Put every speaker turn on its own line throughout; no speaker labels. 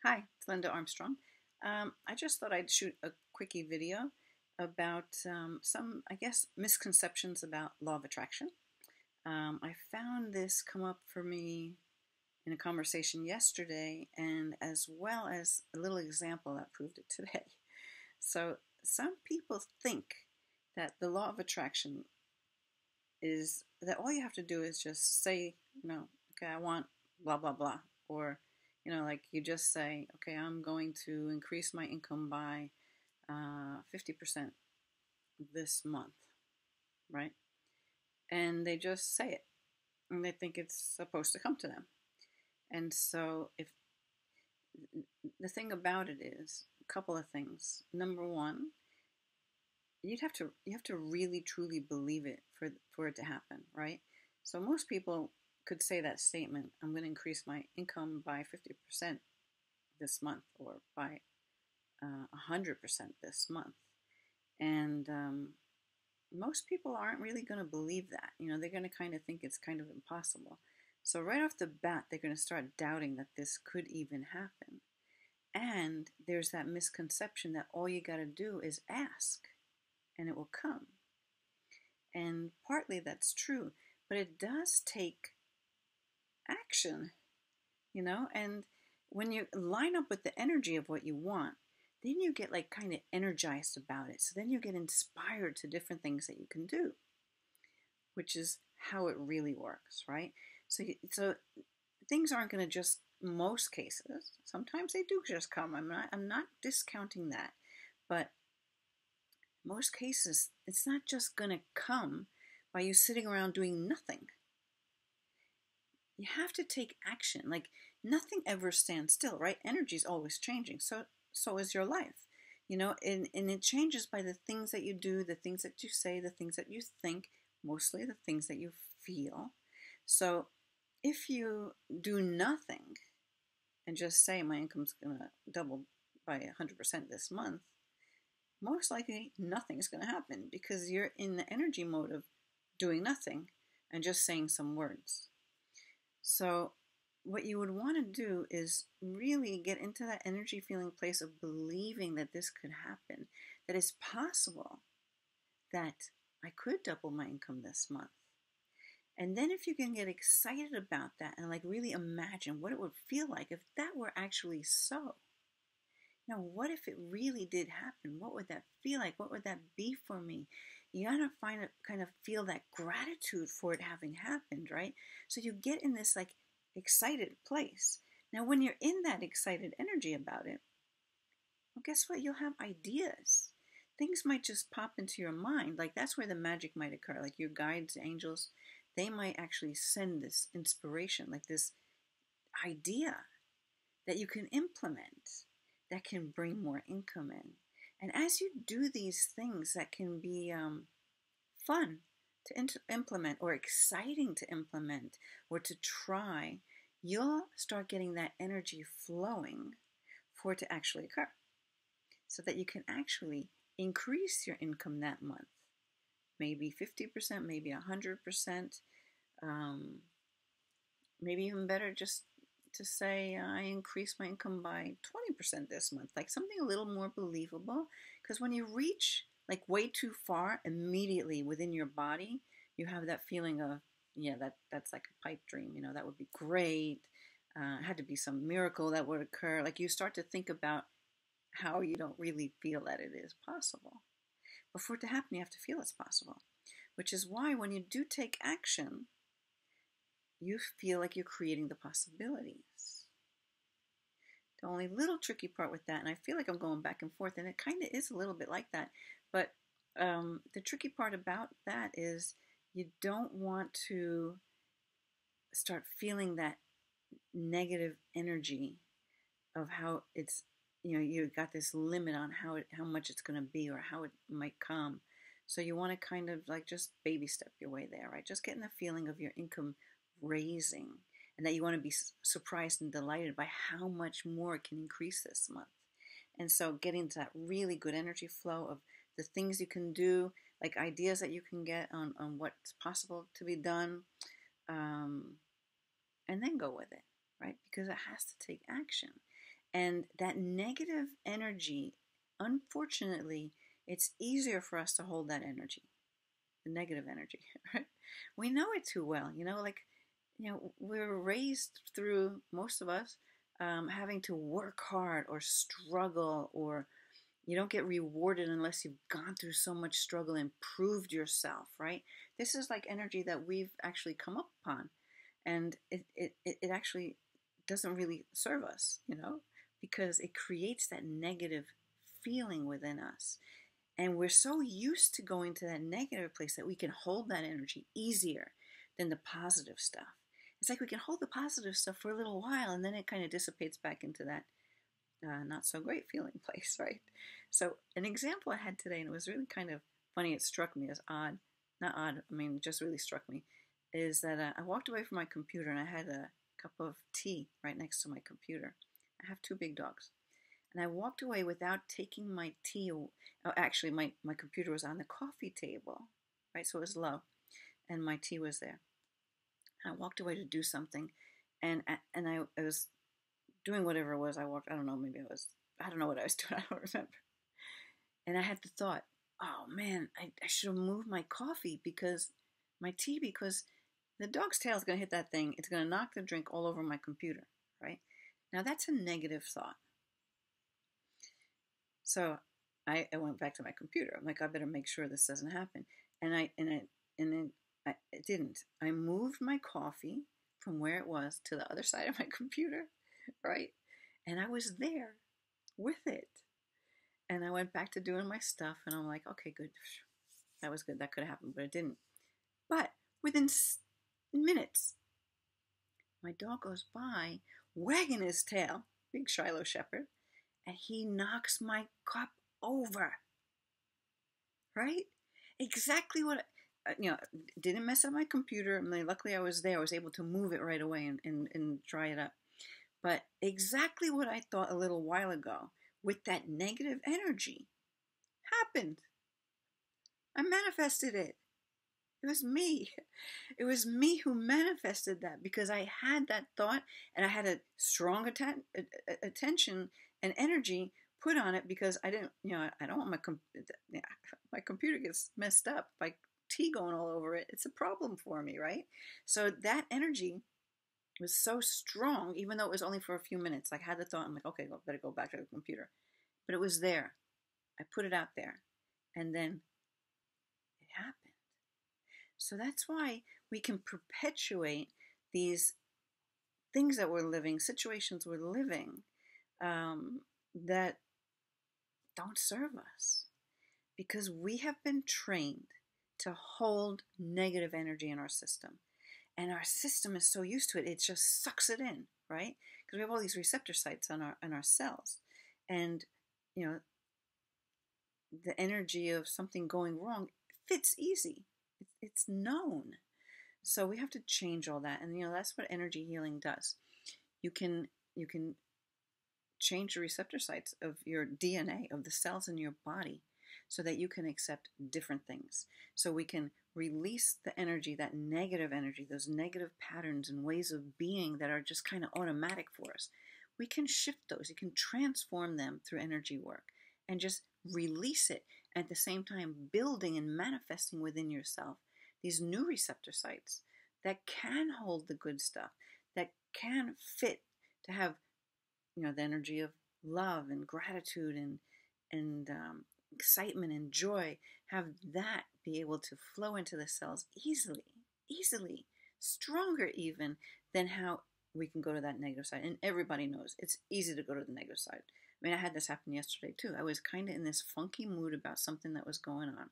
Hi, it's Linda Armstrong. I just thought I'd shoot a quickie video about some, I guess, misconceptions about law of attraction. I found this come up for me in a conversation yesterday, and as well as a little example that proved it today. So, some people think that the law of attraction is that all you have to do is just say, okay, I want blah, blah, blah. Or, like you just say, okay, I'm going to increase my income by 50% this month, right? And they just say it and they think it's supposed to come to them. And so, if the thing about it is a couple of things. Number one, you have to really truly believe it for it to happen, right? So most people could say that statement, I'm going to increase my income by 50% this month or by 100% this month. And most people aren't really going to believe that. They're going to kind of think it's kind of impossible. So right off the bat, they're going to start doubting that this could even happen. And there's that misconception that all you got to do is ask and it will come. And partly that's true, but it does take action, and when you line up with the energy of what you want, then you get like kind of energized about it. So then you get inspired to different things that you can do, which is how it really works, right? So things aren't going to just, most cases, sometimes they do just come. I'm not discounting that, but most cases it's not just going to come by you sitting around doing nothing. You have to take action. Like, nothing ever stands still, right? Energy is always changing. So is your life. And it changes by the things that you do, the things that you say, the things that you think, mostly the things that you feel. So if you do nothing and just say my income's going to double by 100% this month, most likely nothing's going to happen because you're in the energy mode of doing nothing and just saying some words. So what you would want to do is really get into that energy feeling place of believing that this could happen, that it's possible that I could double my income this month. And then if you can get excited about that and like really imagine what it would feel like if that were actually so. Now, what if it really did happen? What would that feel like? What would that be for me? You gotta kind of feel that gratitude for it having happened, right? So you get in this like excited place. Now, when you're in that excited energy about it, well, guess what? You'll have ideas. Things might just pop into your mind. Like, that's where the magic might occur. Like, your guides, angels, they might actually send this inspiration, like this idea that you can implement that can bring more income in. And as you do these things that can be fun to implement or exciting to implement or to try, you'll start getting that energy flowing for it to actually occur so that you can actually increase your income that month. Maybe 50%, maybe 100%, maybe even better just to say I increased my income by 20% this month, like something a little more believable. Because when you reach like way too far immediately within your body, you have that feeling of, yeah, that's like a pipe dream, that would be great. It had to be some miracle that would occur. Like, you start to think about how you don't really feel that it is possible. But for it to happen, you have to feel it's possible, which is why when you do take action, you feel like you're creating the possibilities. The only little tricky part with that, and I feel like I'm going back and forth, and it kind of is a little bit like that, but the tricky part about that is you don't want to start feeling that negative energy of how it's, you've got this limit on how much it's going to be or how it might come. So you want to kind of like just baby step your way there, right? Just getting the feeling of your income raising, and that you want to be surprised and delighted by how much more it can increase this month. And so getting to that really good energy flow of the things you can do, like ideas that you can get on what's possible to be done, and then go with it, right? Because it has to take action. And that negative energy, unfortunately, it's easier for us to hold that energy, the negative energy, right? We know it too well, we're raised through, most of us, having to work hard or struggle, or you don't get rewarded unless you've gone through so much struggle and proved yourself, right? This is like energy that we've actually come up upon, and it actually doesn't really serve us, because it creates that negative feeling within us. And we're so used to going to that negative place that we can hold that energy easier than the positive stuff. It's like we can hold the positive stuff for a little while, and then it kind of dissipates back into that not so great feeling place, right? So, an example I had today, and it was really kind of funny, it struck me as odd. Not odd, I mean, it just really struck me, is that I walked away from my computer and I had a cup of tea right next to my computer. I have two big dogs. And I walked away without taking my tea. Oh, actually, my computer was on the coffee table, right? So it was low, and my tea was there. I walked away to do something, and I was doing whatever it was. I don't know, I don't know what I was doing. I don't remember. And I had the thought, oh man, I should have moved my tea, because the dog's tail is going to hit that thing. It's going to knock the drink all over my computer, right? Now that's a negative thought. So I went back to my computer. I'm like, I better make sure this doesn't happen. And it didn't. I moved my coffee from where it was to the other side of my computer, right? And I was there with it. And I went back to doing my stuff, and I'm like, okay, good. That was good. That could have happened, but it didn't. But within minutes, my dog goes by, wagging his tail, big Shiloh Shepherd, and he knocks my cup over. Right? Exactly what, didn't mess up my computer. I mean, luckily I was there. I was able to move it right away and dry it up. But exactly what I thought a little while ago with that negative energy happened. I manifested it. It was me. It was me who manifested that, because I had that thought and I had a strong attention and energy put on it, because I didn't, I don't want my computer gets messed up by tea going all over it. It's a problem for me, right? So that energy was so strong, even though it was only for a few minutes. I had the thought, I'm like, okay, well, better go back to the computer. But it was there. I put it out there, and then it happened. So that's why we can perpetuate these things that we're living, situations we're living, that don't serve us, because we have been trained to hold negative energy in our system. And our system is so used to it, it just sucks it in, right? Because we have all these receptor sites on our cells. And, the energy of something going wrong fits easy. It's known. So we have to change all that. And, that's what energy healing does. You can change the receptor sites of your DNA, of the cells in your body, so that you can accept different things. So we can release the energy, that negative energy, those negative patterns and ways of being that are just kind of automatic for us. We can shift those. You can transform them through energy work and just release it, at the same time building and manifesting within yourself these new receptor sites that can hold the good stuff, that can fit to have, the energy of love and gratitude and excitement and joy, have that be able to flow into the cells easily, stronger even than how we can go to that negative side. And everybody knows it's easy to go to the negative side. I mean, I had this happen yesterday too. I was kind of in this funky mood about something that was going on.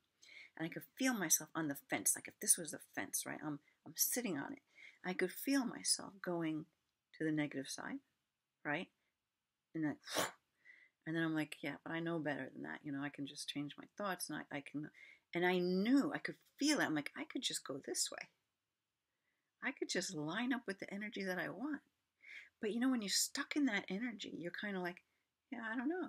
And I could feel myself on the fence, like if this was the fence, right? I'm sitting on it. I could feel myself going to the negative side, right? And then I'm like, yeah, but I know better than that. I can just change my thoughts, and I can, and I knew, I could feel it. I'm like, I could just go this way. I could just line up with the energy that I want. But when you're stuck in that energy, you're kind of like, yeah, I don't know.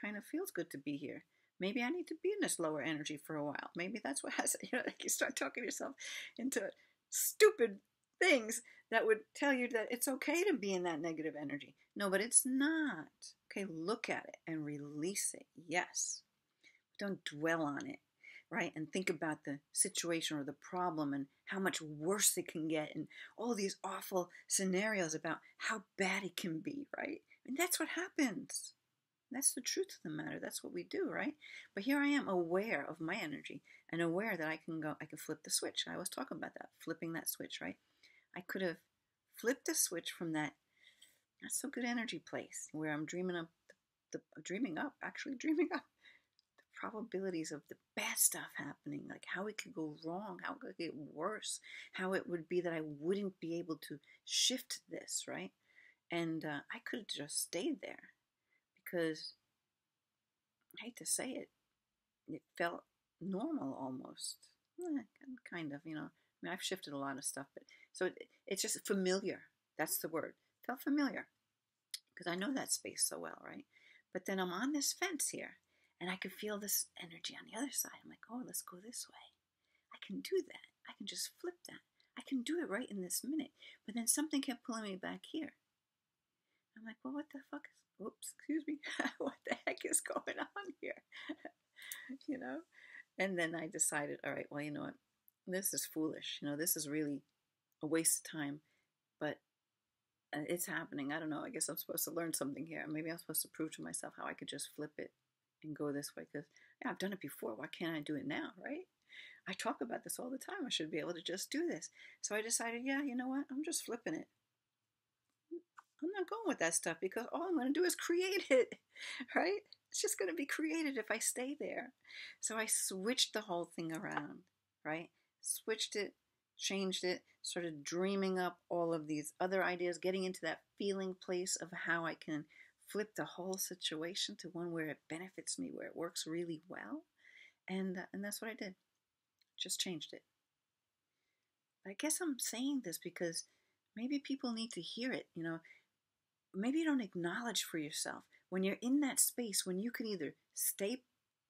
Kind of feels good to be here. Maybe I need to be in this lower energy for a while. Maybe that's what has it. Like you start talking yourself into stupid things that would tell you that it's okay to be in that negative energy. No, but it's not. Okay, look at it and release it. Yes. Don't dwell on it, right? And think about the situation or the problem and how much worse it can get and all these awful scenarios about how bad it can be, right? And that's what happens. That's the truth of the matter. That's what we do, right? But here I am aware of my energy and aware that I can flip the switch. I always talk about that, flipping that switch, right? I could have flipped the switch from that not so good energy place where I'm dreaming up the probabilities of the bad stuff happening, like how it could go wrong, how it could get worse, how it would be that I wouldn't be able to shift this, right? And I could have just stayed there because, I hate to say it, it felt normal almost. Kind of, I mean, I've shifted a lot of stuff, but so it's just familiar. That's the word. Felt familiar because I know that space so well, right? But then I'm on this fence here and I can feel this energy on the other side. I'm like, oh, let's go this way. I can do that. I can just flip that. I can do it right in this minute. But then something kept pulling me back here. I'm like, well, what the fuck is, oops, excuse me. What the heck is going on here? And then I decided, all right, well, you know what? This is foolish. This is really a waste of time. But it's happening. I don't know. I guess I'm supposed to learn something here. Maybe I'm supposed to prove to myself how I could just flip it and go this way. Because I've done it before. Why can't I do it now, right? I talk about this all the time. I should be able to just do this. So I decided, yeah, you know what? I'm just flipping it. I'm not going with that stuff because all I'm going to do is create it, right? It's just going to be created if I stay there. So I switched the whole thing around, right? Switched it, changed it, started dreaming up all of these other ideas, getting into that feeling place of how I can flip the whole situation to one where it benefits me, where it works really well. And that's what I did. Just changed it. But I guess I'm saying this because maybe people need to hear it, Maybe you don't acknowledge for yourself when you're in that space when you can either stay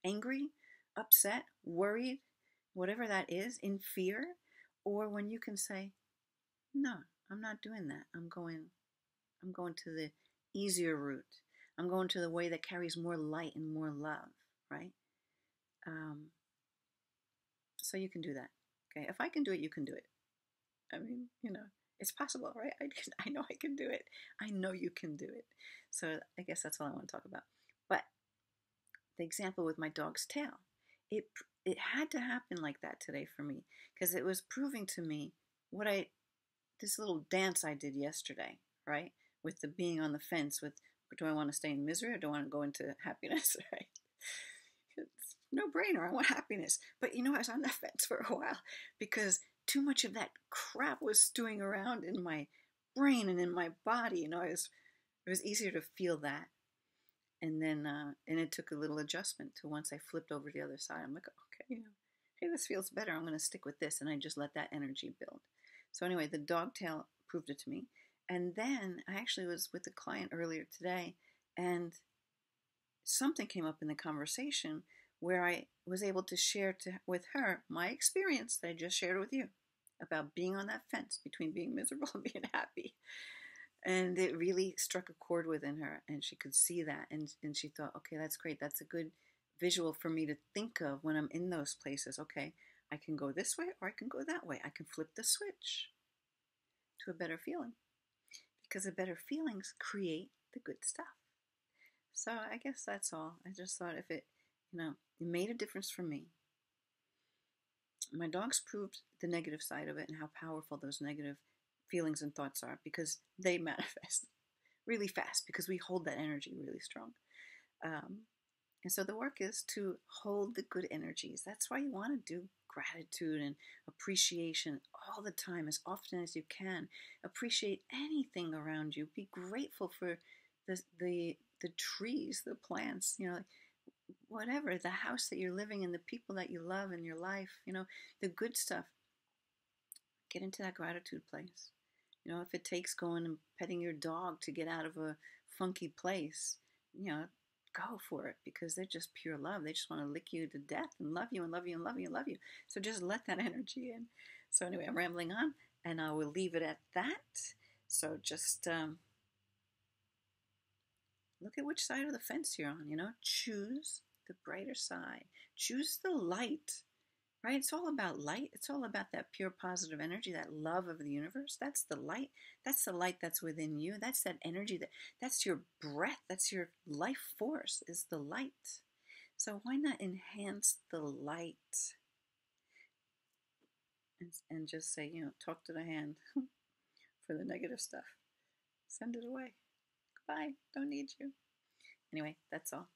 angry, upset, worried, whatever that is, in fear, or when you can say, no, I'm not doing that. I'm going to the easier route. I'm going to the way that carries more light and more love, right? So you can do that. Okay, if I can do it, you can do it. I mean, it's possible, right? I know I can do it. I know you can do it. So I guess that's all I want to talk about. But the example with my dog's tail, it had to happen like that today for me because it was proving to me this little dance I did yesterday, right? With the being on the fence with, do I want to stay in misery or do I want to go into happiness, right? It's no brainer. I want happiness. But I was on that fence for a while because too much of that crap was stewing around in my brain and in my body. It was easier to feel that. And then, and it took a little adjustment to once I flipped over to the other side. I'm like, okay, hey, this feels better. I'm going to stick with this. And I just let that energy build. So anyway, the dog tail proved it to me. And then I actually was with a client earlier today and something came up in the conversation where I was able to share with her my experience that I just shared with you about being on that fence between being miserable and being happy. And it really struck a chord within her and she could see that. And she thought, okay, that's great. That's a good visual for me to think of when I'm in those places. Okay, I can go this way or I can go that way. I can flip the switch to a better feeling because the better feelings create the good stuff. So I guess that's all. I just thought if it made a difference for me. My dogs proved the negative side of it and how powerful those negative feelings and thoughts are because they manifest really fast because we hold that energy really strong. And so the work is to hold the good energies. That's why you want to do gratitude and appreciation all the time, as often as you can. Appreciate anything around you. Be grateful for the trees, the plants, whatever, the house that you're living in, the people that you love in your life, the good stuff. Get into that gratitude place. If it takes going and petting your dog to get out of a funky place, go for it because they're just pure love. They just want to lick you to death and love you and love you and love you and love you. So just let that energy in. So anyway, I'm rambling on. And I will leave it at that. So just look at which side of the fence you're on, choose the brighter side, choose the light, right? It's all about light. It's all about that pure positive energy, that love of the universe. That's the light. That's the light that's within you. That's that energy, that's your breath. That's your life force, is the light. So why not enhance the light and just say, talk to the hand for the negative stuff. Send it away. Goodbye. Don't need you. Anyway, that's all.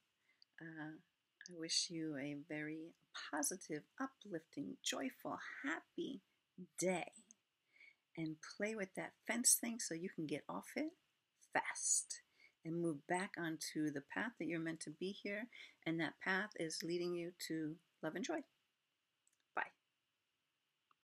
I wish you a very positive, uplifting, joyful, happy day. And play with that fence thing so you can get off it fast and move back onto the path that you're meant to be here. And that path is leading you to love and joy.